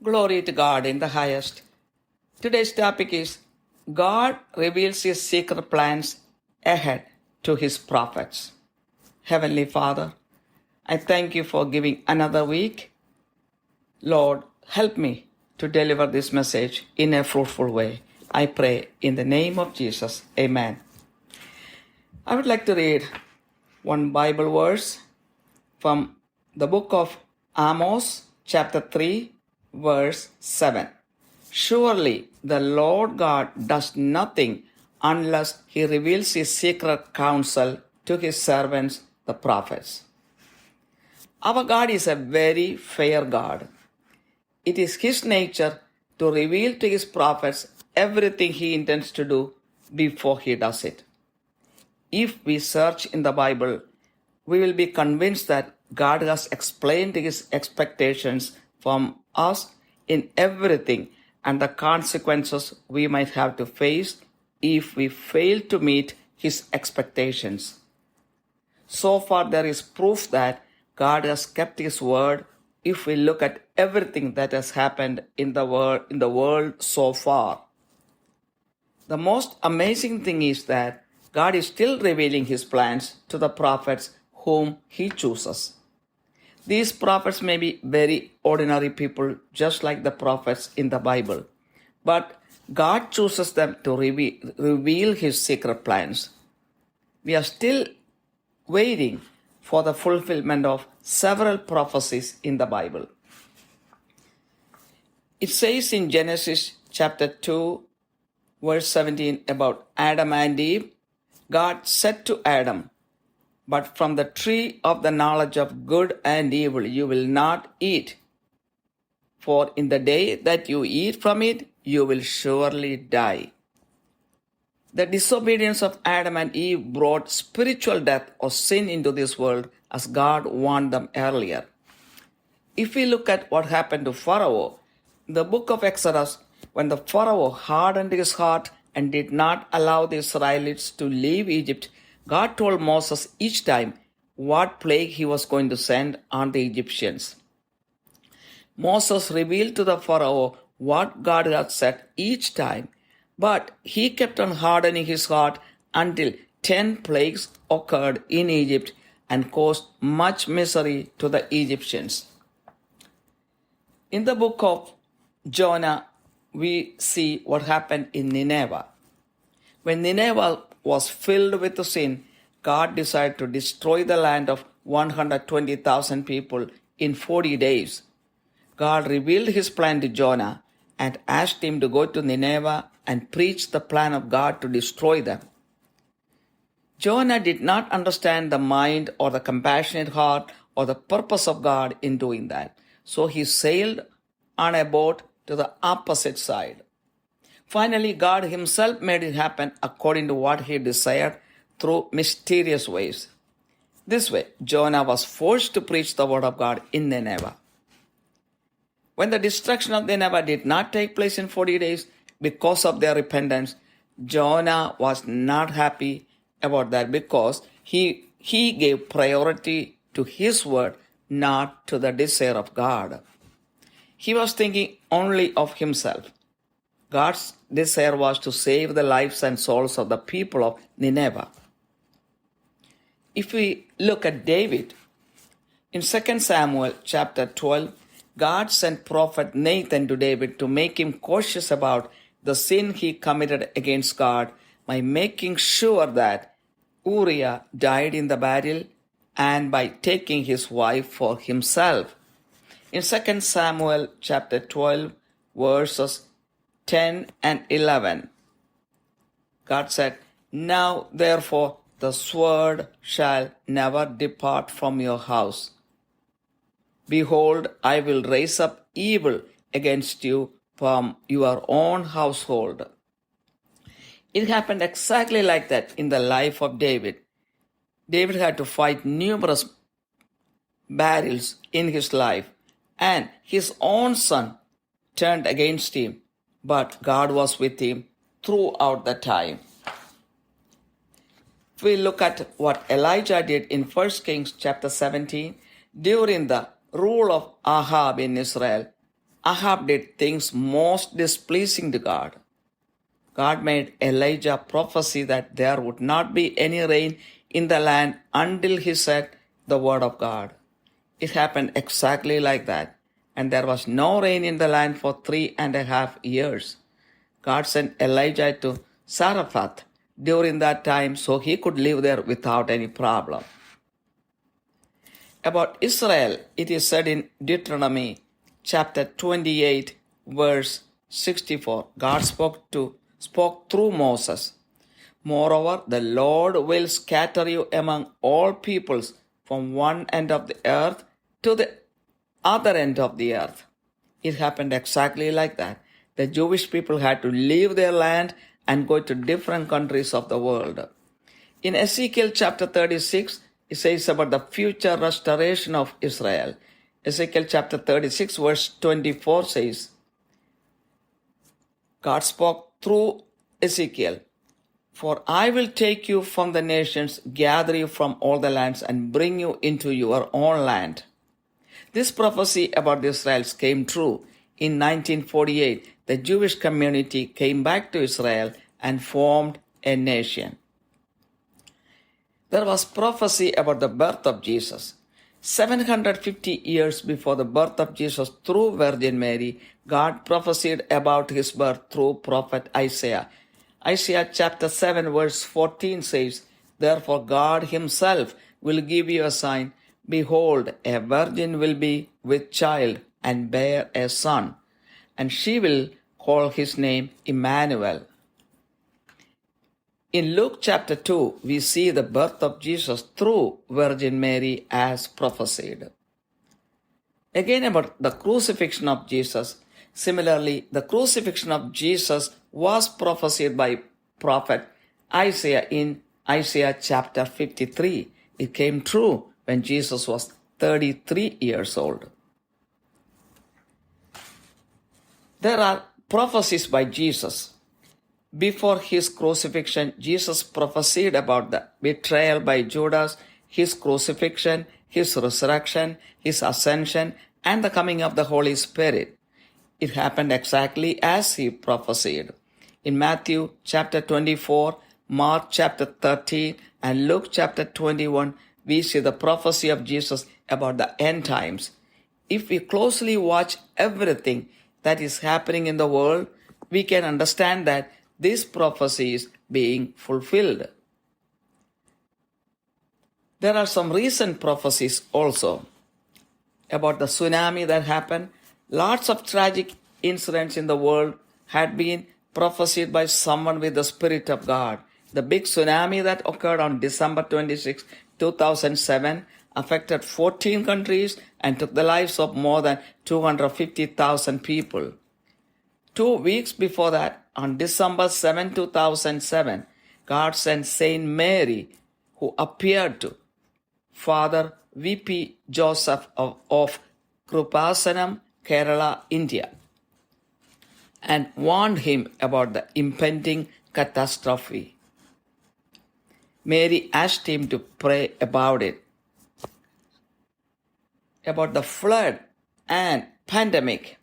Glory to God in the highest. Today's topic is God reveals His secret plans ahead to His prophets. Heavenly Father, I thank you for giving another week. Lord, help me to deliver this message in a fruitful way. I pray in the name of Jesus. Amen. I would like to read one Bible verse from the book of Amos, chapter 3, verse 7. Surely the Lord God does nothing unless He reveals His secret counsel to His servants, the prophets. Our God is a very fair God. It is His nature to reveal to His prophets everything He intends to do before He does it. If we search in the Bible, we will be convinced that God has explained His expectations from us in everything and the consequences we might have to face if we fail to meet His expectations. So far, there is proof that God has kept His word if we look at everything that has happened in the world so far. The most amazing thing is that God is still revealing His plans to the prophets whom He chooses. These prophets may be very ordinary people, just like the prophets in the Bible. But God chooses them to reveal His secret plans. We are still waiting for the fulfillment of several prophecies in the Bible. It says in Genesis chapter 2, verse 17 about Adam and Eve, God said to Adam, "But from the tree of the knowledge of good and evil you will not eat. For in the day that you eat from it, you will surely die." The disobedience of Adam and Eve brought spiritual death or sin into this world as God warned them earlier. If we look at what happened to Pharaoh, in the book of Exodus, when the Pharaoh hardened his heart and did not allow the Israelites to leave Egypt, God told Moses each time what plague He was going to send on the Egyptians. Moses revealed to the Pharaoh what God had said each time, but he kept on hardening his heart until 10 plagues occurred in Egypt and caused much misery to the Egyptians. In the book of Jonah, we see what happened in Nineveh. When Nineveh was filled with sin, God decided to destroy the land of 120,000 people in 40 days. God revealed His plan to Jonah and asked him to go to Nineveh and preach the plan of God to destroy them. Jonah did not understand the mind or the compassionate heart or the purpose of God in doing that. So he sailed on a boat to the opposite side. Finally, God Himself made it happen according to what He desired through mysterious ways. This way, Jonah was forced to preach the word of God in Nineveh. When the destruction of Nineveh did not take place in 40 days because of their repentance, Jonah was not happy about that because he gave priority to his word, not to the desire of God. He was thinking only of himself. God's desire was to save the lives and souls of the people of Nineveh. If we look at David, in 2 Samuel chapter 12, God sent prophet Nathan to David to make him cautious about the sin he committed against God by making sure that Uriah died in the battle and by taking his wife for himself. In 2 Samuel chapter 12, verses 10 and 11, God said, "Now therefore the sword shall never depart from your house. Behold, I will raise up evil against you from your own household." It happened exactly like that in the life of David. David had to fight numerous battles in his life, and his own son turned against him, but God was with him throughout the time. If we look at what Elijah did in 1 Kings chapter 17, during the rule of Ahab in Israel, Ahab did things most displeasing to God. God made Elijah prophesy that there would not be any rain in the land until he said the word of God. It happened exactly like that, and there was no rain in the land for 3.5 years. God sent Elijah to Zarephath during that time so he could live there without any problem. About Israel, it is said in Deuteronomy chapter 28, verse 64. God spoke through Moses. Moreover, the Lord will scatter you among all peoples from one end of the earth to the other end of the earth. It happened exactly like that. The Jewish people had to leave their land and go to different countries of the world. In Ezekiel chapter 36, it says about the future restoration of Israel. Ezekiel chapter 36, verse 24 says, God spoke through Ezekiel, "For I will take you from the nations, gather you from all the lands, and bring you into your own land." This prophecy about the Israelites came true. In 1948, the Jewish community came back to Israel and formed a nation. There was prophecy about the birth of Jesus. 750 years before the birth of Jesus through Virgin Mary, God prophesied about his birth through prophet Isaiah. Isaiah chapter 7 verse 14 says, "Therefore God himself will give you a sign. Behold, a virgin will be with child and bear a son, and she will call his name Emmanuel." In Luke chapter 2, we see the birth of Jesus through Virgin Mary as prophesied. Again about the crucifixion of Jesus. Similarly, the crucifixion of Jesus was prophesied by prophet Isaiah in Isaiah chapter 53. It came true when Jesus was 33 years old. There are prophecies by Jesus. Before his crucifixion, Jesus prophesied about the betrayal by Judas, his crucifixion, his resurrection, his ascension, and the coming of the Holy Spirit. It happened exactly as he prophesied. In Matthew chapter 24, Mark chapter 13, and Luke chapter 21, we see the prophecy of Jesus about the end times. If we closely watch everything that is happening in the world, we can understand that this prophecy is being fulfilled. There are some recent prophecies also about the tsunami that happened. Lots of tragic incidents in the world had been prophesied by someone with the Spirit of God. The big tsunami that occurred on December 26, 2007 affected 14 countries and took the lives of more than 250,000 people. 2 weeks before that, on December 7, 2007, God sent Saint Mary, who appeared to Father V.P. Joseph of Krupasanam, Kerala, India, and warned him about the impending catastrophe. Mary asked him to pray about it, about the flood and pandemic.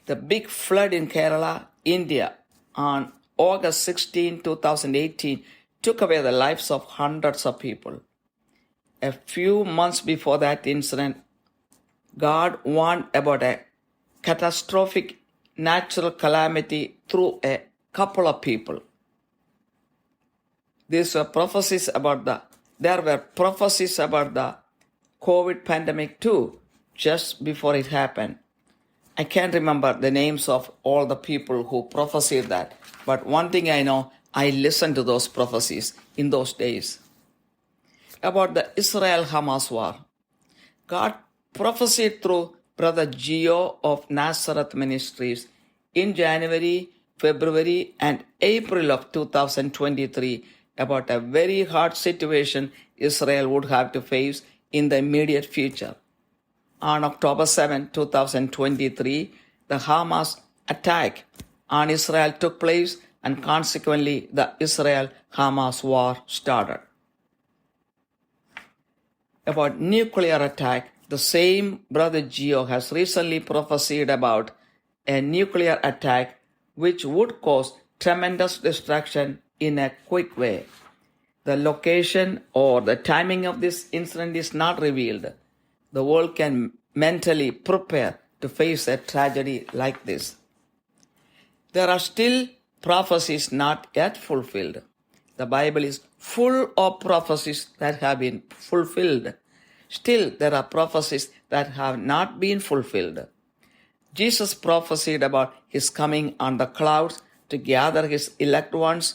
The big flood in Kerala, India, on August 16, 2018, took away the lives of hundreds of people. A few months before that incident, God warned about a catastrophic natural calamity through a couple of people. There were prophecies about the COVID pandemic too, just before it happened. I can't remember the names of all the people who prophesied that, but one thing I know, I listened to those prophecies in those days. About the Israel-Hamas war, God prophesied through Brother Gio of Nazareth Ministries in January, February, and April of 2023 about a very hard situation Israel would have to face in the immediate future. On October 7, 2023, the Hamas attack on Israel took place, and consequently the Israel-Hamas war started. About nuclear attack, The same brother Geo has recently prophesied about a nuclear attack which would cause tremendous destruction in a quick way. The location or the timing of this incident is not revealed. The world can mentally prepare to face a tragedy like this. There are still prophecies not yet fulfilled. The Bible is full of prophecies that have been fulfilled. Still, there are prophecies that have not been fulfilled. Jesus prophesied about his coming on the clouds to gather his elect ones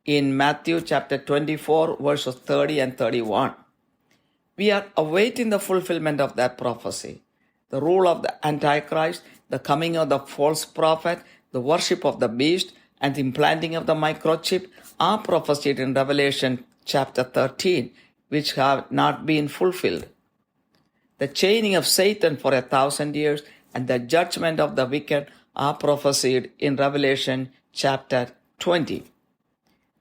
in Matthew chapter 24, verses 30 and 31. We are awaiting the fulfillment of that prophecy. The rule of the Antichrist, the coming of the false prophet, the worship of the beast, and the implanting of the microchip are prophesied in Revelation chapter 13, which have not been fulfilled. The chaining of Satan for 1,000 years and the judgment of the wicked are prophesied in Revelation chapter 20.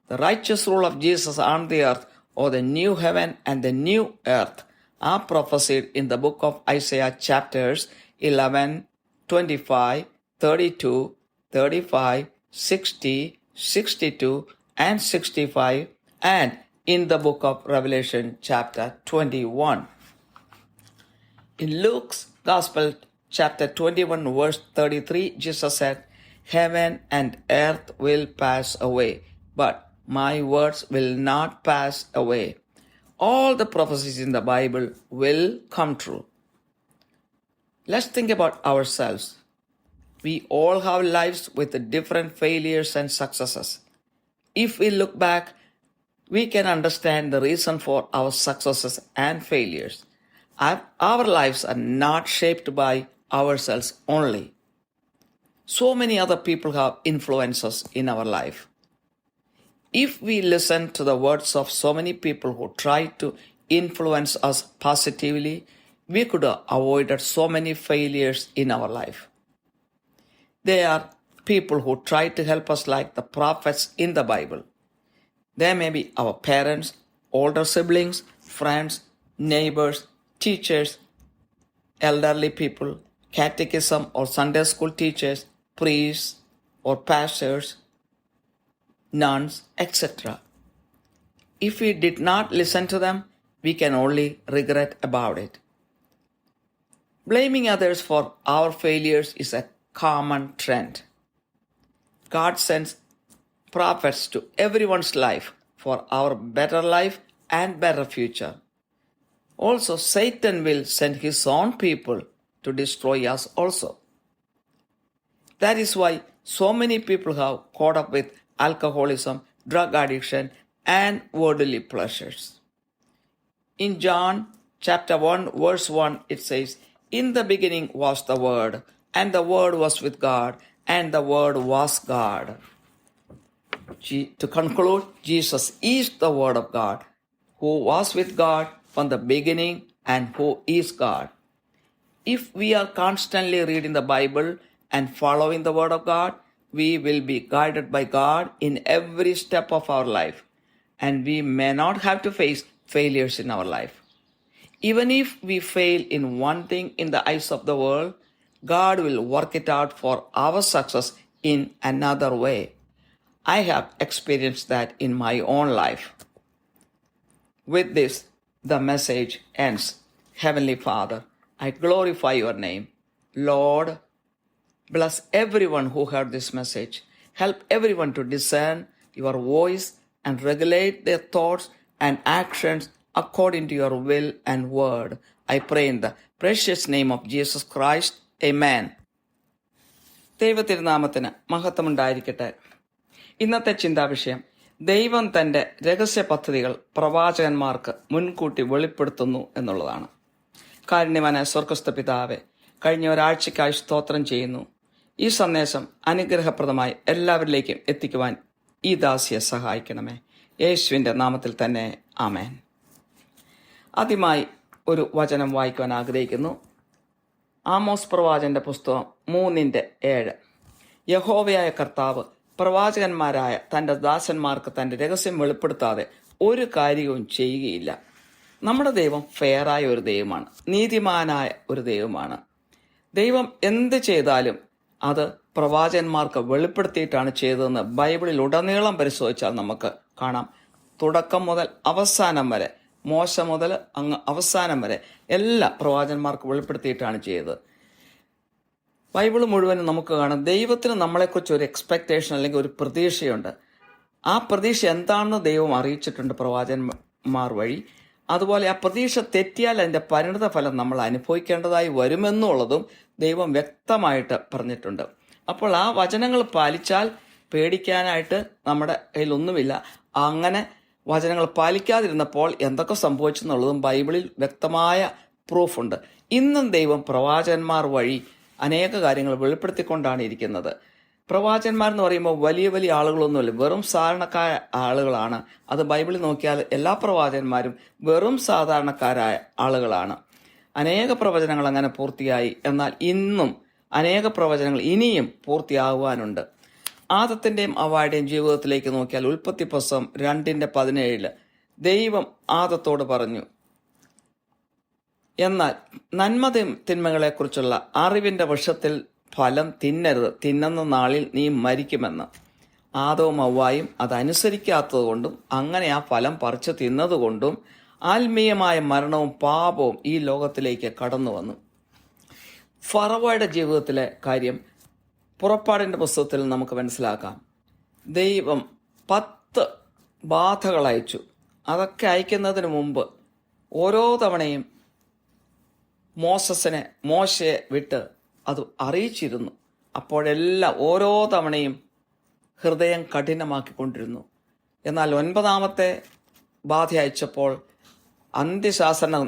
The righteous rule of Jesus on the earth, or the new heaven and the new earth, are prophesied in the book of Isaiah chapters 11, 25, 32, 35, 60, 62, and 65, and in the book of Revelation chapter 21. In Luke's Gospel chapter 21 verse 33, Jesus said, "Heaven and earth will pass away, but my words will not pass away." All the prophecies in the Bible will come true. Let's think about ourselves. We all have lives with different failures and successes. If we look back, we can understand the reason for our successes and failures. Our lives are not shaped by ourselves only. So many other people have influenced us in our life. If we listen to the words of so many people who try to influence us positively, we could have avoided so many failures in our life. They are people who try to help us like the prophets in the Bible. They may be our parents, older siblings, friends, neighbors, teachers, elderly people, catechism or Sunday school teachers, priests or pastors, nuns, etc. If we did not listen to them, we can only regret about it. Blaming others for our failures is a common trend. God sends prophets to everyone's life for our better life and better future. Also, Satan will send his own people to destroy us also. That is why so many people have caught up with alcoholism, drug addiction, and worldly pleasures. In John chapter 1 verse 1 it says, "In the beginning was the Word, and the Word was with God, and the Word was God." To conclude, Jesus is the Word of God, who was with God from the beginning and who is God. If we are constantly reading the Bible and following the Word of God, we will be guided by God in every step of our life, and we may not have to face failures in our life. Even if we fail in one thing in the eyes of the world, God will work it out for our success in another way. I have experienced that in my own life. With this, the message ends. Heavenly Father, I glorify your name. Lord, bless everyone who heard this message. Help everyone to discern your voice and regulate their thoughts and actions according to your will and word. I pray in the precious name of Jesus Christ. Amen. ദൈവത്തിരുനാമത്തിന് മഹത്വമുണ്ടായിരിക്കട്ടെ. ഇന്നത്തെ ചിന്താവിഷയം, ദൈവം തന്റെ രഹസ്യ പദ്ധതികൾ പ്രവാചകന്മാർക്ക് മുൻകൂട്ടി വെളിപ്പെടുത്തുന്നു എന്നുള്ളതാണ്. കാരുണ്യവാനായ സ്വർഗ്ഗസ്ഥ പിതാവേ, കഴിഞ്ഞ ഒരാഴ്ചയ്ക്കായി സ്തോത്രം ചെയ്യുന്നു. ഈ സന്ദേശം അനുഗ്രഹപ്രദമായി എല്ലാവരിലേക്കും എത്തിക്കുവാൻ ഈ ദാസിയെ സഹായിക്കണമേ. യേശുവിൻ്റെ നാമത്തിൽ തന്നെ ആമേൻ. ആദ്യമായി ഒരു വചനം വായിക്കുവാൻ ആഗ്രഹിക്കുന്നു. ആമോസ് പ്രവാചകന്റെ പുസ്തകം 3:7. യഹോവയായ കർത്താവ് പ്രവാചകന്മാരായ തന്റെ ദാസന്മാർക്ക് തന്റെ രഹസ്യം വെളിപ്പെടുത്താതെ ഒരു കാര്യവും ചെയ്യുകയില്ല. നമ്മുടെ ദൈവം ഫെയറായ ഒരു ദൈവമാണ്, നീതിമാനായ ഒരു ദൈവമാണ്. ദൈവം എന്ത് ചെയ്താലും അത് പ്രവാചകന്മാർക്ക് വെളിപ്പെടുത്തിയിട്ടാണ് ചെയ്തതെന്ന് ബൈബിളിൽ ഉടനീളം പരിശോധിച്ചാൽ നമുക്ക് കാണാം. തുടക്കം മുതൽ അവസാനം വരെ, മോശ മുതൽ അങ്ങ് അവസാനം വരെ എല്ലാ പ്രവാചകന്മാർക്ക് വെളിപ്പെടുത്തിയിട്ടാണ് ചെയ്തത്. ബൈബിൾ മുഴുവനും നമുക്ക് കാണാം ദൈവത്തിന് നമ്മളെക്കുറിച്ച് ഒരു എക്സ്പെക്ടേഷൻ അല്ലെങ്കിൽ ഒരു പ്രതീക്ഷയുണ്ട്. ആ പ്രതീക്ഷ എന്താണെന്ന് ദൈവം അറിയിച്ചിട്ടുണ്ട് പ്രവാചകന്മാർ വഴി. അതുപോലെ ആ പ്രതീക്ഷ തെറ്റിയാൽ അതിന്റെ പരിണിത ഫലം നമ്മൾ അനുഭവിക്കേണ്ടതായി വരുമെന്നുള്ളതും ദൈവം വ്യക്തമായിട്ട് പറഞ്ഞിട്ടുണ്ട്. അപ്പോൾ ആ വചനങ്ങൾ പാലിച്ചാൽ പേടിക്കാനായിട്ട് നമ്മുടെ കയ്യിലൊന്നുമില്ല. അങ്ങനെ വചനങ്ങൾ പാലിക്കാതിരുന്നപ്പോൾ എന്തൊക്കെ സംഭവിച്ചെന്നുള്ളതും ബൈബിളിൽ വ്യക്തമായ പ്രൂഫുണ്ട്. ഇന്നും ദൈവം പ്രവാചകന്മാർ വഴി അനേക കാര്യങ്ങൾ വെളിപ്പെടുത്തിക്കൊണ്ടാണ് ഇരിക്കുന്നത്. പ്രവാചകന്മാർ എന്ന് പറയുമ്പോൾ വലിയ വലിയ ആളുകളൊന്നുമില്ല, വെറും സാധാരണക്കാര ആളുകളാണ്. അത് ബൈബിളിൽ നോക്കിയാൽ എല്ലാ പ്രവാചകന്മാരും വെറും സാധാരണക്കാരായ ആളുകളാണ്. അനേക പ്രവചനങ്ങൾ അങ്ങനെ പൂർത്തിയായി. എന്നാൽ ഇന്നും അനേക പ്രവചനങ്ങൾ ഇനിയും പൂർത്തിയാകുവാനുണ്ട്. ആദത്തിന്റെയും ഹവ്വായുടെയും ജീവിതത്തിലേക്ക് നോക്കിയാൽ ഉൽപ്പത്തി പുസ്തകം 2:17 ദൈവം ആദത്തോട് പറഞ്ഞു, എന്നാൽ നന്മ തിന്മകളെക്കുറിച്ചുള്ള അറിവിന്റെ വൃക്ഷത്തിൽ ഫലം തിന്നരുത്, തിന്നുന്ന നാളിൽ നീ മരിക്കുമെന്ന്. ആദവും ഹവ്വായും അതനുസരിക്കാത്തതുകൊണ്ടും അങ്ങനെ ആ ഫലം പറിച്ചു തിന്നതുകൊണ്ടും ആത്മീയമായ മരണവും പാപവും ഈ ലോകത്തിലേക്ക് കടന്നു വന്നു. ഫറവോയുടെ ജീവിതത്തിലെ കാര്യം പുറപ്പാടിന്റെ പുസ്തകത്തിൽ നമുക്ക് മനസ്സിലാക്കാം. ദൈവം 10 ബാധകൾ അയച്ചു. അതൊക്കെ അയക്കുന്നതിന് മുമ്പ് ഓരോ തവണയും മോശയെ വിട്ട് അത് അറിയിച്ചിരുന്നു. അപ്പോഴെല്ലാം ഓരോ തവണയും ഹൃദയം കഠിനമാക്കിക്കൊണ്ടിരുന്നു. എന്നാൽ 9ാമത്തെ ബാധ അയച്ചപ്പോൾ അന്ത്യശാസനം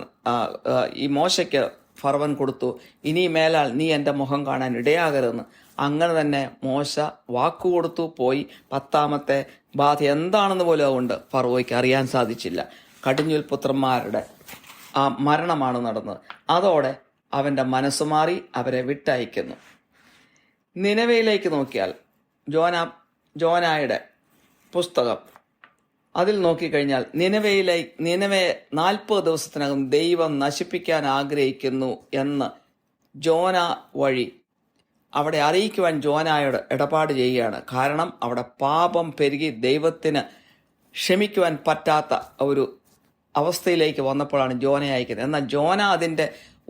ഈ മോശയ്ക്ക് ഫറവൻ കൊടുത്തു, ഇനി മേലാൽ നീ എൻ്റെ മുഖം കാണാൻ ഇടയാകരുതെന്ന്. അങ്ങനെ തന്നെ മോശ വാക്കുകൊടുത്തു പോയി. 10ാമത്തെ ബാധ എന്താണെന്ന് പോലും അതുകൊണ്ട് ഫറവോയ്ക്ക് അറിയാൻ സാധിച്ചില്ല. കടിഞ്ഞൂൽ പുത്രന്മാരുടെ ആ മരണമാണ് നടന്നത്. അതോടെ അവന്റെ മനസ്സ് മാറി, അവരെ വിട്ടയക്കുന്നു. നിനവയിലേക്ക് നോക്കിയാൽ ജോനായുടെ പുസ്തകം അതിൽ നോക്കിക്കഴിഞ്ഞാൽ നിനവയെ 40 ദിവസത്തിനകം ദൈവം നശിപ്പിക്കാൻ ആഗ്രഹിക്കുന്നു എന്ന് ജോന വഴി അവിടെ അറിയിക്കുവാൻ ജോനായോട് ഇടപാട് ചെയ്യുകയാണ്. കാരണം അവിടെ പാപം പെരുകി ദൈവത്തിന് ക്ഷമിക്കുവാൻ പറ്റാത്ത ഒരു അവസ്ഥയിലേക്ക് വന്നപ്പോഴാണ് ജോനയെ അയക്കുന്നത്. എന്നാൽ ജോന അതിന്റെ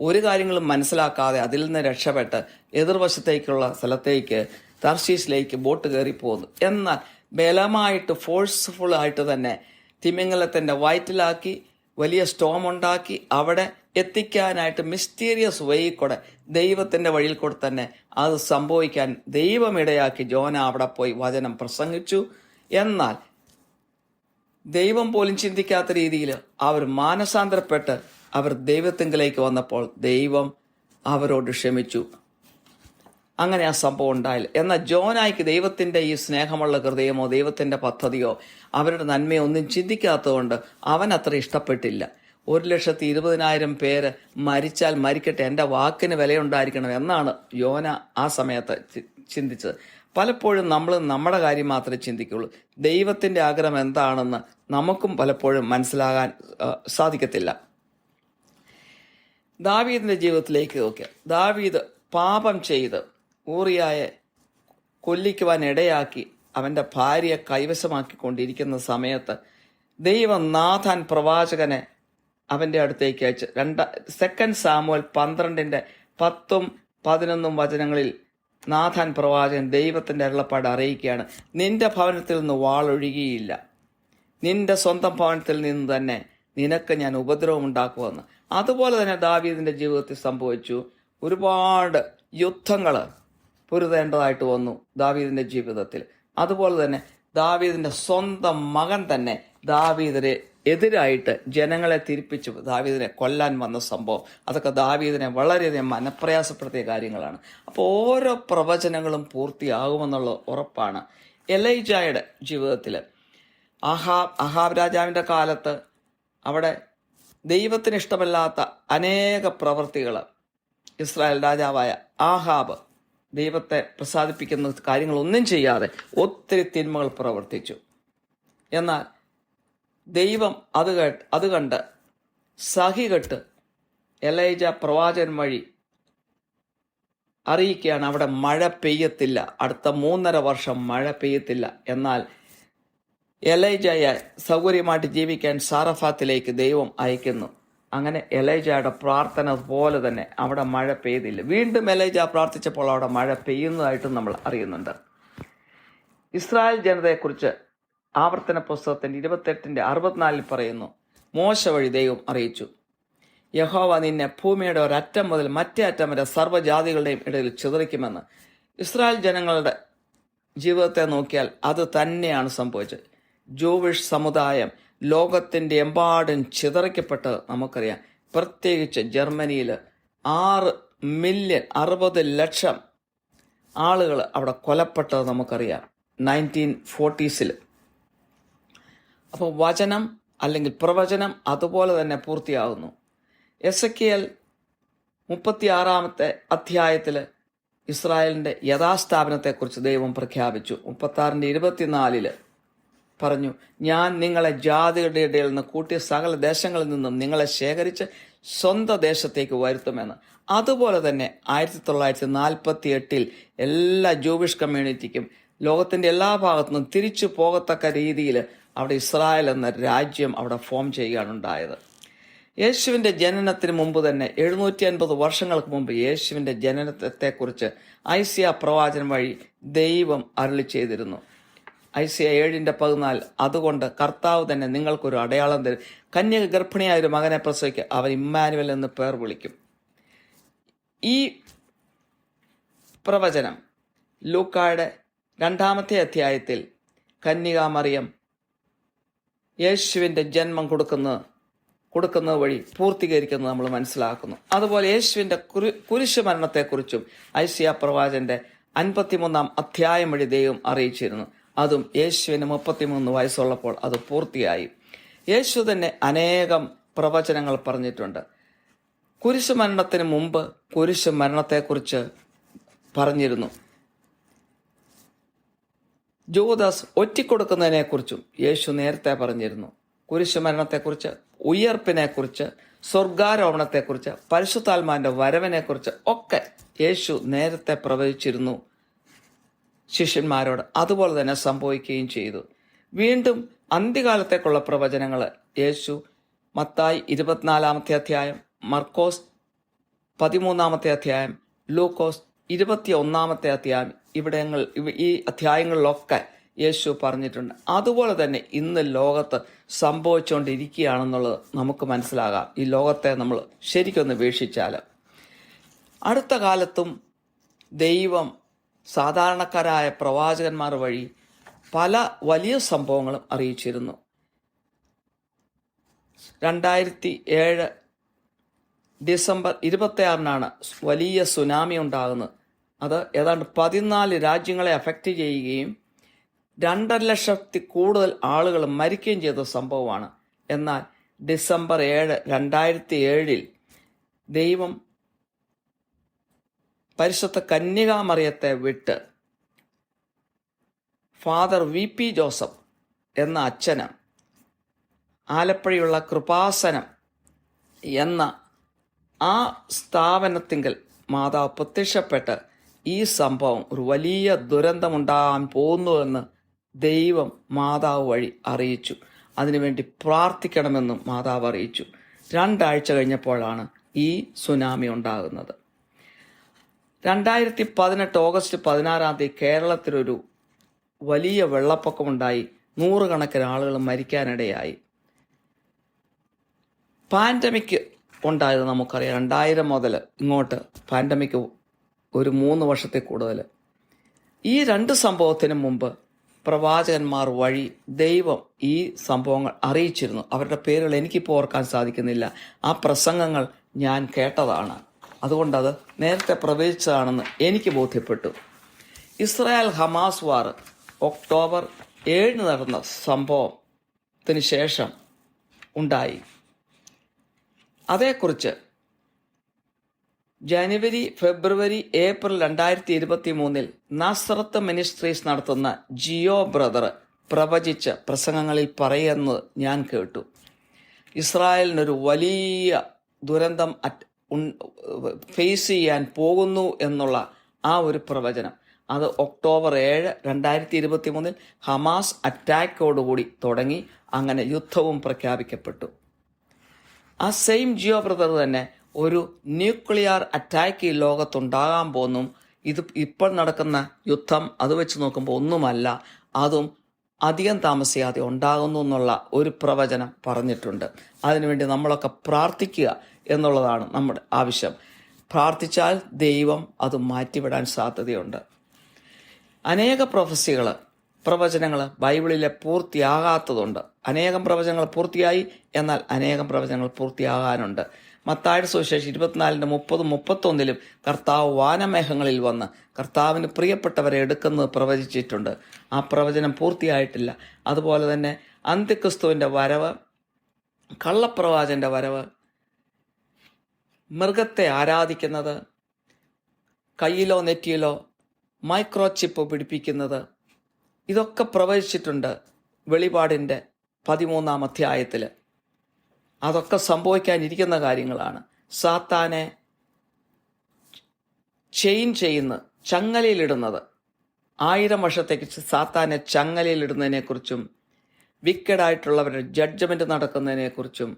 ഒരു കാര്യങ്ങളും മനസ്സിലാക്കാതെ അതിൽ നിന്ന് രക്ഷപ്പെട്ട് എതിർവശത്തേക്കുള്ള സ്ഥലത്തേക്ക് തർശീസിലേക്ക് ബോട്ട് കയറി പോകുന്നു. എന്നാൽ ബലമായിട്ട് ഫോഴ്സ്ഫുൾ ആയിട്ട് തന്നെ തിമിംഗലത്തിന്റെ വയറ്റിലാക്കി വലിയ സ്റ്റോം ഉണ്ടാക്കി അവിടെ എത്തിക്കാനായിട്ട് മിസ്റ്റീരിയസ് വഴിയിൽ കൂടെ ദൈവത്തിന്റെ വഴിയിൽ കൂടെ തന്നെ അത് സംഭവിക്കാൻ ദൈവം ഇടയാക്കി ജോന അവിടെ പോയി വചനം പ്രസംഗിച്ചു. എന്നാൽ ദൈവം പോലും ചിന്തിക്കാത്ത രീതിയിൽ അവർ മാനസാന്തരപ്പെട്ട് അവർ ദൈവത്തിങ്കിലേക്ക് വന്നപ്പോൾ ദൈവം അവരോട് ക്ഷമിച്ചു. അങ്ങനെ ആ സംഭവം ഉണ്ടായില്ല. എന്നാൽ ജോനായ്ക്ക് ദൈവത്തിന്റെ ഈ സ്നേഹമുള്ള ഹൃദയമോ ദൈവത്തിന്റെ പദ്ധതിയോ അവരുടെ നന്മയോ ഒന്നും ചിന്തിക്കാത്തതുകൊണ്ട് അവൻ അത്ര ഇഷ്ടപ്പെട്ടില്ല. 1,20,000 പേര് മരിച്ചാൽ മരിക്കട്ടെ, എൻ്റെ വാക്കിന് വിലയുണ്ടായിരിക്കണം എന്നാണ് യോന ആ സമയത്ത് ചിന്തിച്ചത്. പലപ്പോഴും നമ്മൾ നമ്മുടെ കാര്യം മാത്രമേ ചിന്തിക്കുള്ളൂ. ദൈവത്തിന്റെ ആഗ്രഹം എന്താണെന്ന് നമുക്കും പലപ്പോഴും മനസ്സിലാകാൻ സാധിക്കത്തില്ല. ദാവീദിന്റെ ജീവിതത്തിലേക്ക് നോക്കിയ ദാവീദ് പാപം ചെയ്ത് ഊറിയായെ കൊല്ലിക്കുവാൻ ഇടയാക്കി അവന്റെ ഭാര്യയെ കൈവശമാക്കിക്കൊണ്ടിരിക്കുന്ന സമയത്ത് ദൈവം നാഥാൻ പ്രവാചകനെ അവന്റെ അടുത്തേക്ക് അയച്ച് 2 സാമുവേൽ 12:10-11 വചനങ്ങളിൽ നാഥാൻ പ്രവാചകൻ ദൈവത്തിന്റെ അരുളപ്പാട് അറിയിക്കുകയാണ്, നിന്റെ ഭവനത്തിൽ നിന്ന് വാളൊഴുകിയില്ല, നിന്റെ സ്വന്തം ഭവനത്തിൽ നിന്ന് തന്നെ നിനക്ക് ഞാൻ ഉപദ്രവം ഉണ്ടാക്കുമെന്ന്. അതുപോലെ തന്നെ ദാവീദിന്റെ ജീവിതത്തിൽ സംഭവിച്ചു. ഒരുപാട് യുദ്ധങ്ങൾ പൊരുതേണ്ടതായിട്ട് വന്നു ദാവീദിന്റെ ജീവിതത്തിൽ. അതുപോലെ തന്നെ ദാവീദിന്റെ സ്വന്തം മകൻ തന്നെ ദാവീദിനെ എതിരായിട്ട് ജനങ്ങളെ തിരിപ്പിച്ചു ദാവീദിനെ കൊല്ലാൻ വന്ന സംഭവം, അതൊക്കെ ദാവീദിനെ വളരെയധികം മനപ്രയാസപ്പെടുത്തിയ കാര്യങ്ങളാണ്. അപ്പോൾ ഓരോ പ്രവചനങ്ങളും പൂർത്തിയാകുമെന്നുള്ള ഉറപ്പാണ്. എലൈജായുടെ ജീവിതത്തിൽ അഹാബ് രാജാവിന്റെ കാലത്ത് അവിടെ ദൈവത്തിന് ഇഷ്ടമല്ലാത്ത അനേക പ്രവൃത്തികൾ ഇസ്രായേൽ രാജാവായ ആഹാബ് ദൈവത്തെ പ്രസാദിപ്പിക്കുന്ന കാര്യങ്ങളൊന്നും ചെയ്യാതെ ഒത്തിരി തിന്മകൾ പ്രവർത്തിച്ചു. എന്നാൽ ദൈവം അത് കണ്ട് സഹികെട്ട് എലൈജ പ്രവാചകൻ വഴി അറിയിക്കുകയാണ് അവിടെ മഴ പെയ്യത്തില്ല, അടുത്ത 3.5 വർഷം മഴ പെയ്യത്തില്ല. എന്നാൽ എലൈജയെ സൗകര്യമായിട്ട് ജീവിക്കാൻ സാറഫാത്തിലേക്ക് ദൈവം അയക്കുന്നു. അങ്ങനെ എലൈജയുടെ പ്രാർത്ഥന പോലെ തന്നെ അവിടെ മഴ പെയ്തില്ല. വീണ്ടും എലൈജ പ്രാർത്ഥിച്ചപ്പോൾ അവിടെ മഴ പെയ്യുന്നതായിട്ടും നമ്മൾ അറിയുന്നുണ്ട്. ഇസ്രായേൽ ജനതയെക്കുറിച്ച് ആവർത്തന പുസ്തകത്തിൻ്റെ 28:64 പറയുന്നു, മോശ വഴി ദൈവം അറിയിച്ചു, യഹോവ നിന്നെ ഭൂമിയുടെ ഒരറ്റം മുതൽ മറ്റേ അറ്റം വരെ സർവ്വജാതികളുടെയും ഇടയിൽ ചിതറിക്കുമെന്ന്. ഇസ്രായേൽ ജനങ്ങളുടെ ജീവിതത്തെ നോക്കിയാൽ അത് തന്നെയാണ് സംഭവിച്ചത്. ജൂവിഷ് സമുദായം ലോകത്തിൻ്റെ എമ്പാടും ചിതറിക്കപ്പെട്ടത് നമുക്കറിയാം. പ്രത്യേകിച്ച് ജർമ്മനിയിൽ 6,60,00,000 ആളുകൾ അവിടെ കൊലപ്പെട്ടത് നമുക്കറിയാം 1940s. അപ്പോൾ വചനം അല്ലെങ്കിൽ പ്രവചനം അതുപോലെ തന്നെ പൂർത്തിയാകുന്നു. എസെക്കിയേൽ 36 അധ്യായത്തിൽ ഇസ്രായേലിൻ്റെ യഥാസ്ഥാപനത്തെക്കുറിച്ച് ദൈവം പ്രഖ്യാപിച്ചു. 36:24 പറഞ്ഞു, ഞാൻ നിങ്ങളെ ജാതികളുടെ ഇടയിൽ നിന്ന് കൂട്ടിയ സകല ദേശങ്ങളിൽ നിന്നും നിങ്ങളെ ശേഖരിച്ച് സ്വന്തം ദേശത്തേക്ക് വരുത്തുമെന്ന്. അതുപോലെ തന്നെ 1948 എല്ലാ ജൂവിഷ് കമ്മ്യൂണിറ്റിക്കും ലോകത്തിൻ്റെ എല്ലാ ഭാഗത്തുനിന്നും തിരിച്ചു പോകത്തക്ക രീതിയിൽ അവിടെ ഇസ്രായേൽ എന്ന രാജ്യം അവിടെ ഫോം ചെയ്യുകയാണ് ഉണ്ടായത്. യേശുവിൻ്റെ ജനനത്തിന് മുമ്പ് തന്നെ 750 വർഷങ്ങൾക്ക് മുമ്പ് യേശുവിൻ്റെ ജനനത്തെക്കുറിച്ച് ഐസിയ പ്രവാചകൻ വഴി ദൈവം അരുളി ചെയ്തിരുന്നു. ഐസിയ 7:14, അതുകൊണ്ട് കർത്താവ് തന്നെ നിങ്ങൾക്കൊരു അടയാളം തരും, കന്യക ഗർഭിണിയായ ഒരു മകനെ പ്രസവിക്കുക, അവൻ ഇമ്മാനുവൽ എന്ന് പേർ വിളിക്കും. ഈ പ്രവചനം ലൂക്കായുടെ 2-ാമത്തെ അധ്യായത്തിൽ കന്യകാമറിയം യേശുവിൻ്റെ ജന്മം കൊടുക്കുന്നത് വഴി പൂർത്തീകരിക്കുന്നത് നമ്മൾ മനസ്സിലാക്കുന്നു. അതുപോലെ യേശുവിൻ്റെ കുരിശ് മരണത്തെക്കുറിച്ചും ഐസിയ പ്രവാചകന്റെ 53-ാം അധ്യായം വഴി ദൈവം അറിയിച്ചിരുന്നു. അതും യേശുവിന് 33 വയസ്സുള്ളപ്പോൾ അത് പൂർത്തിയായി. യേശു തന്നെ അനേകം പ്രവചനങ്ങൾ പറഞ്ഞിട്ടുണ്ട്. കുരിശ് മരണത്തിന് മുമ്പ് കുരിശ് മരണത്തെക്കുറിച്ച് പറഞ്ഞിരുന്നു. ജൂദാസ് ഒറ്റിക്കൊടുക്കുന്നതിനെക്കുറിച്ചും യേശു നേരത്തെ പറഞ്ഞിരുന്നു. കുരിശ് മരണത്തെക്കുറിച്ച്, ഉയർപ്പിനെക്കുറിച്ച്, സ്വർഗാരോഹണത്തെക്കുറിച്ച്, പരിശുദ്ധാത്മാവിന്റെ വരവിനെക്കുറിച്ച് ഒക്കെ യേശു നേരത്തെ പ്രവചിച്ചിരുന്നു ശിഷ്യന്മാരോട്. അതുപോലെ തന്നെ സംഭവിക്കുകയും ചെയ്തു. വീണ്ടും അന്ത്യകാലത്തേക്കുള്ള പ്രവചനങ്ങൾ യേശു മത്തായി 24-ാമത്തെ അധ്യായം, മർക്കോസ് 13-ാമത്തെ അധ്യായം, ലൂക്കോസ് 21-ാമത്തെ അധ്യായം, ഈ അധ്യായങ്ങളിലൊക്കെ യേശു പറഞ്ഞിട്ടുണ്ട്. അതുപോലെ തന്നെ ഇന്ന് ലോകത്ത് സംഭവിച്ചുകൊണ്ടിരിക്കുകയാണെന്നുള്ളത് നമുക്ക് മനസ്സിലാകാം. ഈ ലോകത്തെ നമ്മൾ ശരിക്കൊന്ന് വീക്ഷിച്ചാൽ അടുത്ത കാലത്തും ദൈവം സാധാരണക്കാരായ പ്രവാചകന്മാർ വഴി പല വലിയ സംഭവങ്ങളും അറിയിച്ചിരുന്നു. 2007 ഡിസംബർ 26-നാണ് വലിയ സുനാമി ഉണ്ടാകുന്നത്. അത് ഏതാണ്ട് 14 രാജ്യങ്ങളെ അഫക്റ്റ് ചെയ്യുകയും 2.5 ലക്ഷത്തിൽ കൂടുതൽ ആളുകൾ മരിക്കുകയും ചെയ്ത സംഭവമാണ്. എന്നാൽ ഡിസംബർ 7, 2007 ദൈവം പരിശുദ്ധ കന്യകാമറിയത്തെ വിട്ട് ഫാദർ VP ജോസഫ് എന്ന അച്ഛന് ആലപ്പുഴയുള്ള കൃപാസനം എന്ന ആ സ്ഥാപനത്തിങ്കൽ മാതാവ് പ്രത്യക്ഷപ്പെട്ട് ഈ സംഭവം ഒരു വലിയ ദുരന്തമുണ്ടാകാൻ പോകുന്നുവെന്ന് ദൈവം മാതാവ് വഴി അറിയിച്ചു. അതിനുവേണ്ടി പ്രാർത്ഥിക്കണമെന്നും മാതാവ് അറിയിച്ചു. 2 ആഴ്ച കഴിഞ്ഞപ്പോഴാണ് ഈ സുനാമി ഉണ്ടാകുന്നത്. 2018 ഓഗസ്റ്റ് 16 കേരളത്തിലൊരു വലിയ വെള്ളപ്പൊക്കമുണ്ടായി. 100 കണക്കിന് ആളുകൾ മരിക്കാനിടയായി. പാൻഡമിക് ഉണ്ടായത് നമുക്കറിയാം. 2000 മുതൽ ഇങ്ങോട്ട് പാൻഡമിക് ഒരു 3 വർഷത്തിൽ കൂടുതൽ. ഈ 2 സംഭവത്തിന് മുമ്പ് പ്രവാചകന്മാർ വഴി ദൈവം ഈ സംഭവങ്ങൾ അറിയിച്ചിരുന്നു. അവരുടെ പേരുകൾ എനിക്കിപ്പോൾ ഓർക്കാൻ സാധിക്കുന്നില്ല. ആ പ്രസംഗങ്ങൾ ഞാൻ കേട്ടതാണ്. അതുകൊണ്ടത് നേരത്തെ പ്രവചിച്ചതാണെന്ന് എനിക്ക് ബോധ്യപ്പെട്ടു. ഇസ്രായേൽ ഹമാസ് വാർ ഒക്ടോബർ 7 നടന്ന സംഭവത്തിന് ശേഷം ഉണ്ടായി. അതേക്കുറിച്ച് ജനുവരി, ഫെബ്രുവരി, ഏപ്രിൽ 2023 നസ്രത്ത് മിനിസ്ട്രീസ് നടത്തുന്ന ജിയോ ബ്രദർ പ്രവചിച്ച പ്രസംഗങ്ങളിൽ പറയുന്നത് ഞാൻ കേട്ടു. ഇസ്രായേലിനൊരു വലിയ ദുരന്തം ഫേസ് ചെയ്യാൻ പോകുന്നു എന്നുള്ള ആ ഒരു പ്രവചനം, അത് ഒക്ടോബർ 7, 2023 ഹമാസ് അറ്റാക്കോടുകൂടി തുടങ്ങി. അങ്ങനെ യുദ്ധവും പ്രഖ്യാപിക്കപ്പെട്ടു. ആ സെയിം ജിയോ ബ്രദർ തന്നെ ഒരു ന്യൂക്ലിയർ അറ്റാക്ക് ഈ ലോകത്തുണ്ടാകാൻ പോകുന്നു. ഇത് ഇപ്പോൾ നടക്കുന്ന യുദ്ധം അത് വെച്ച് നോക്കുമ്പോൾ ഒന്നുമല്ല, അതും അധികം താമസിയാതെ ഉണ്ടാകുന്നു എന്നുള്ള ഒരു പ്രവചനം പറഞ്ഞിട്ടുണ്ട്. അതിനുവേണ്ടി നമ്മളൊക്കെ പ്രാർത്ഥിക്കുക എന്നുള്ളതാണ് നമ്മുടെ ആവശ്യം. പ്രാർത്ഥിച്ചാൽ ദൈവം അത് മാറ്റിവിടാൻ സാധ്യതയുണ്ട്. അനേക പ്രവചനങ്ങൾ ബൈബിളിലെ പൂർത്തിയാകാത്തതുണ്ട്. അനേകം പ്രവചനങ്ങൾ പൂർത്തിയായി, എന്നാൽ അനേകം പ്രവചനങ്ങൾ പൂർത്തിയാകാനുണ്ട്. മത്തായിയുടെ സുവിശേഷം 24:30-31 കർത്താവ് വാനമേഘങ്ങളിൽ വന്ന് കർത്താവിന് പ്രിയപ്പെട്ടവരെ എടുക്കുന്നത് പ്രവചിച്ചിട്ടുണ്ട്. ആ പ്രവചനം പൂർത്തിയായിട്ടില്ല. അതുപോലെ തന്നെ അന്ത്യക്രിസ്തുവിൻ്റെ വരവ്, കള്ളപ്രവാചകന്റെ വരവ്, മൃഗത്തെ ആരാധിക്കുന്നത്, കയ്യിലോ നെറ്റിയിലോ മൈക്രോ ചിപ്പ് പിടിപ്പിക്കുന്നത്, ഇതൊക്കെ പ്രവചിച്ചിട്ടുണ്ട് വെളിപാടിൻ്റെ 13-ാം അധ്യായത്തിൽ. അതൊക്കെ സംഭവിക്കാനിരിക്കുന്ന കാര്യങ്ങളാണ്. സാത്താനെ ചെയ്യുന്നത്, ചങ്ങലയിലിടുന്നത്, 1000 വർഷത്തേക്ക് സാത്താനെ ചങ്ങലയിലിടുന്നതിനെക്കുറിച്ചും വിക്കഡായിട്ടുള്ളവരുടെ ജഡ്ജ്മെന്റ് നടക്കുന്നതിനെക്കുറിച്ചും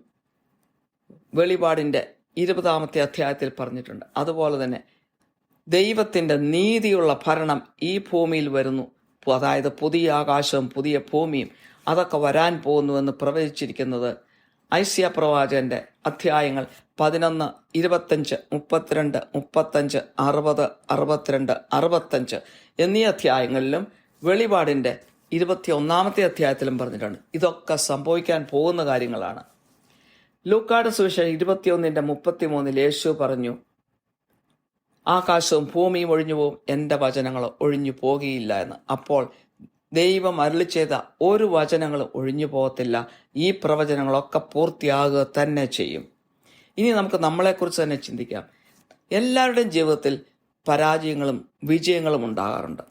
വെളിപാടിൻ്റെ 20-ാമത്തെ അധ്യായത്തിൽ പറഞ്ഞിട്ടുണ്ട്. അതുപോലെ തന്നെ ദൈവത്തിൻ്റെ നീതിയുള്ള ഭരണം ഈ ഭൂമിയിൽ വരുന്നു, അതായത് പുതിയ ആകാശവും പുതിയ ഭൂമിയും അതൊക്കെ വരാൻ പോകുന്നുവെന്ന് പ്രവചിച്ചിരിക്കുന്നത് ഐസിയ പ്രവാചകന്റെ അധ്യായങ്ങൾ 11, 25, 32, 35, 60, 62, 65 എന്നീ അധ്യായങ്ങളിലും വെളിപാടിൻ്റെ 21-ാമത്തെ അധ്യായത്തിലും പറഞ്ഞിട്ടുണ്ട്. ഇതൊക്കെ സംഭവിക്കാൻ പോകുന്ന കാര്യങ്ങളാണ്. ലൂക്കായുടെ സുവിശേഷം 21:33 യേശു പറഞ്ഞു, ആകാശവും ഭൂമിയും ഒഴിഞ്ഞു പോവും, എൻ്റെ വചനങ്ങൾ ഒഴിഞ്ഞു പോകുകയില്ല എന്ന്. അപ്പോൾ ദൈവം അരുളി ചെയ്ത ഒരു വചനങ്ങളും ഒഴിഞ്ഞു പോകത്തില്ല. ഈ പ്രവചനങ്ങളൊക്കെ പൂർത്തിയാകുക തന്നെ ചെയ്യും. ഇനി നമുക്ക് നമ്മളെക്കുറിച്ച് തന്നെ ചിന്തിക്കാം. എല്ലാവരുടെയും ജീവിതത്തിൽ പരാജയങ്ങളും വിജയങ്ങളും ഉണ്ടാകാറുണ്ട്.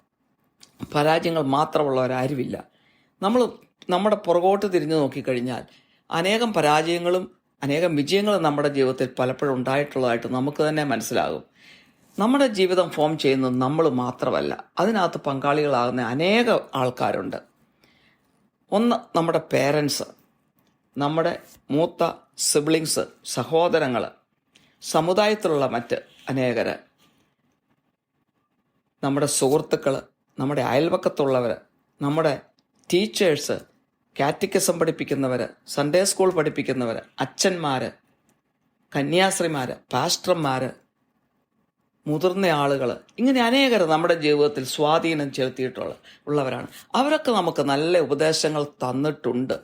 പരാജയങ്ങൾ മാത്രമുള്ളവരാരുമില്ല. നമ്മുടെ പുറകോട്ട് തിരിഞ്ഞു നോക്കിക്കഴിഞ്ഞാൽ അനേകം പരാജയങ്ങളും അനേകം വിജയങ്ങളും നമ്മുടെ ജീവിതത്തിൽ പലപ്പോഴും ഉണ്ടായിട്ടുള്ളതായിട്ട് നമുക്ക് തന്നെ മനസ്സിലാകും. നമ്മുടെ ജീവിതം ഫോം ചെയ്യുന്നത് നമ്മൾ മാത്രമല്ല, അതിനകത്ത് പങ്കാളികളാകുന്ന അനേക ആൾക്കാരുണ്ട്. ഒന്ന്, നമ്മുടെ പേരൻസ്, നമ്മുടെ മൂത്ത സിബ്ലിങ്സ്, സഹോദരങ്ങൾ, സമുദായത്തിലുള്ള മറ്റ് അനേകര്, നമ്മുടെ സുഹൃത്തുക്കൾ, നമ്മുടെ അയൽവക്കത്തുള്ളവർ, നമ്മുടെ ടീച്ചേഴ്സ്, കാറ്റക്കിസം പഠിപ്പിക്കുന്നവർ, സൺഡേ സ്കൂൾ പഠിപ്പിക്കുന്നവർ, അച്ഛന്മാർ, കന്യാസ്ത്രീമാർ, പാസ്റ്റർമാർ, മുതിർന്ന ആളുകൾ, ഇങ്ങനെ അനേകർ നമ്മുടെ ജീവിതത്തിൽ സ്വാധീനം ചെലുത്തിയിട്ടുള്ളവരാണ്. അവരൊക്കെ നമുക്ക് നല്ല ഉപദേശങ്ങൾ തന്നിട്ടുണ്ട്.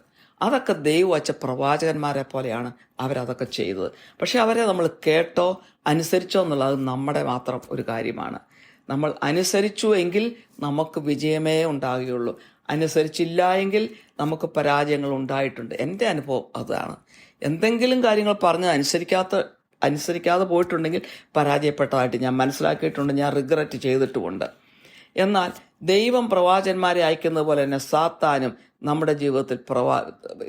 അതൊക്കെ ദൈവം വച്ച പ്രവാചകന്മാരെ പോലെയാണ് അവരതൊക്കെ ചെയ്തത്. പക്ഷെ അവരെ നമ്മൾ കേട്ടോ അനുസരിച്ചോ എന്നുള്ളത് നമ്മുടെ മാത്രം ഒരു കാര്യമാണ്. നമ്മൾ അനുസരിച്ചു എങ്കിൽ നമുക്ക് വിജയമേ ഉണ്ടാകുകയുള്ളൂ. അനുസരിച്ചില്ല എങ്കിൽ നമുക്ക് പരാജയങ്ങൾ ഉണ്ടായിട്ടുണ്ട്. എൻ്റെ അനുഭവം അതാണ്. എന്തെങ്കിലും കാര്യങ്ങൾ പറഞ്ഞ് അനുസരിക്കാതെ പോയിട്ടുണ്ടെങ്കിൽ പരാജയപ്പെട്ടതായിട്ട് ഞാൻ മനസ്സിലാക്കിയിട്ടുണ്ട്, ഞാൻ റിഗ്രറ്റ് ചെയ്തിട്ടുമുണ്ട്. എന്നാൽ ദൈവം പ്രവാചകന്മാരെ അയക്കുന്നത് പോലെ തന്നെ സാത്താനും നമ്മുടെ ജീവിതത്തിൽ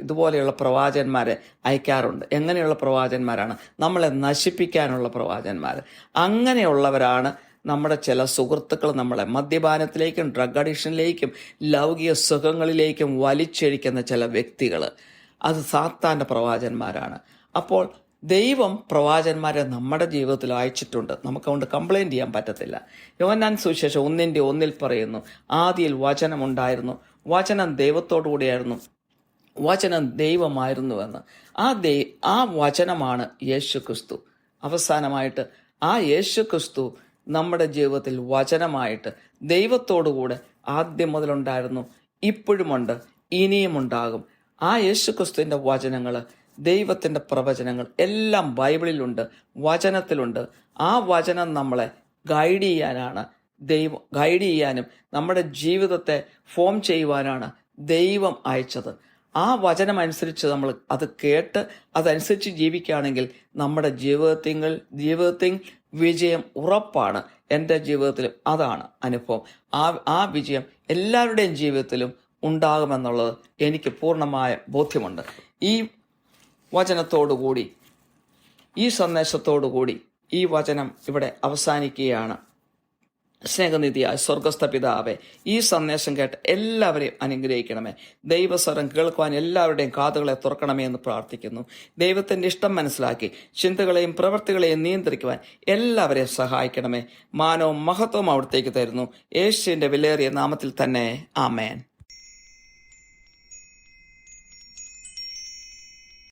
ഇതുപോലെയുള്ള പ്രവാചകന്മാരെ അയക്കാറുണ്ട്. എങ്ങനെയുള്ള പ്രവാചകന്മാരാണ്? നമ്മളെ നശിപ്പിക്കാനുള്ള പ്രവാചകന്മാർ. അങ്ങനെയുള്ളവരാണ് നമ്മുടെ ചില സുഹൃത്തുക്കൾ നമ്മളെ മദ്യപാനത്തിലേക്കും ഡ്രഗ് അഡിക്ഷനിലേക്കും ലൗകിക സുഖങ്ങളിലേക്കും വലിച്ചഴിക്കുന്ന ചില വ്യക്തികൾ. അത് സാത്താൻ്റെ പ്രവാചകന്മാരാണ്. അപ്പോൾ ദൈവം പ്രവാചകന്മാരെ നമ്മുടെ ജീവിതത്തിൽ അയച്ചിട്ടുണ്ട്. നമുക്കതുകൊണ്ട് കംപ്ലൈൻറ്റ് ചെയ്യാൻ പറ്റത്തില്ല. യോഹന്നാൻ സുവിശേഷം 1:1 പറയുന്നു, ആദിയിൽ വചനമുണ്ടായിരുന്നു, വചനം ദൈവത്തോടു കൂടിയായിരുന്നു, വചനം ദൈവമായിരുന്നുവെന്ന്. ആ വചനമാണ് യേശു ക്രിസ്തു. അവസാനമായിട്ട് ആ യേശു ക്രിസ്തു നമ്മുടെ ജീവിതത്തിൽ വചനമായിട്ട് ദൈവത്തോടുകൂടെ ആദ്യം മുതലുണ്ടായിരുന്നു, ഇപ്പോഴുമുണ്ട്, ഇനിയും ഉണ്ടാകും. ആ യേശു ക്രിസ്തുവിൻ്റെ വചനങ്ങൾ, ദൈവത്തിൻ്റെ പ്രവചനങ്ങൾ എല്ലാം ബൈബിളിലുണ്ട്, വചനത്തിലുണ്ട്. ആ വചനം നമ്മളെ ഗൈഡ് ചെയ്യാനും നമ്മുടെ ജീവിതത്തെ ഫോം ചെയ്യുവാനാണ് ദൈവം അയച്ചത്. ആ വചനം അനുസരിച്ച് നമ്മൾ അത് കേട്ട് അതനുസരിച്ച് ജീവിക്കുകയാണെങ്കിൽ നമ്മുടെ ജീവിതത്തിൽ വിജയം ഉറപ്പാണ്. എൻ്റെ ജീവിതത്തിലും അതാണ് അനുഭവം. ആ വിജയം എല്ലാവരുടെയും ജീവിതത്തിലും ഉണ്ടാകുമെന്നുള്ളത് എനിക്ക് പൂർണ്ണമായ ബോധ്യമുണ്ട്. ഈ വചനത്തോടുകൂടി, ഈ സന്ദേശത്തോടുകൂടി ഈ വചനം ഇവിടെ അവസാനിക്കുകയാണ്. സ്നേഹനിധിയായ സ്വർഗസ്ഥ പിതാവേ, ഈ സന്ദേശം കേട്ട് എല്ലാവരെയും അനുഗ്രഹിക്കണമേ. ദൈവസ്വരം കേൾക്കുവാൻ എല്ലാവരുടെയും കാതുകളെ തുറക്കണമേ എന്ന് പ്രാർത്ഥിക്കുന്നു. ദൈവത്തിന്റെ ഇഷ്ടം മനസ്സിലാക്കി ചിന്തകളെയും പ്രവൃത്തികളെയും നിയന്ത്രിക്കുവാൻ എല്ലാവരെയും സഹായിക്കണമേ. മാനവും മഹത്വവും അവിടത്തേക്ക് തരുന്നു. യേശുവിന്റെ വിലയേറിയ നാമത്തിൽ തന്നെ. ആമേൻ.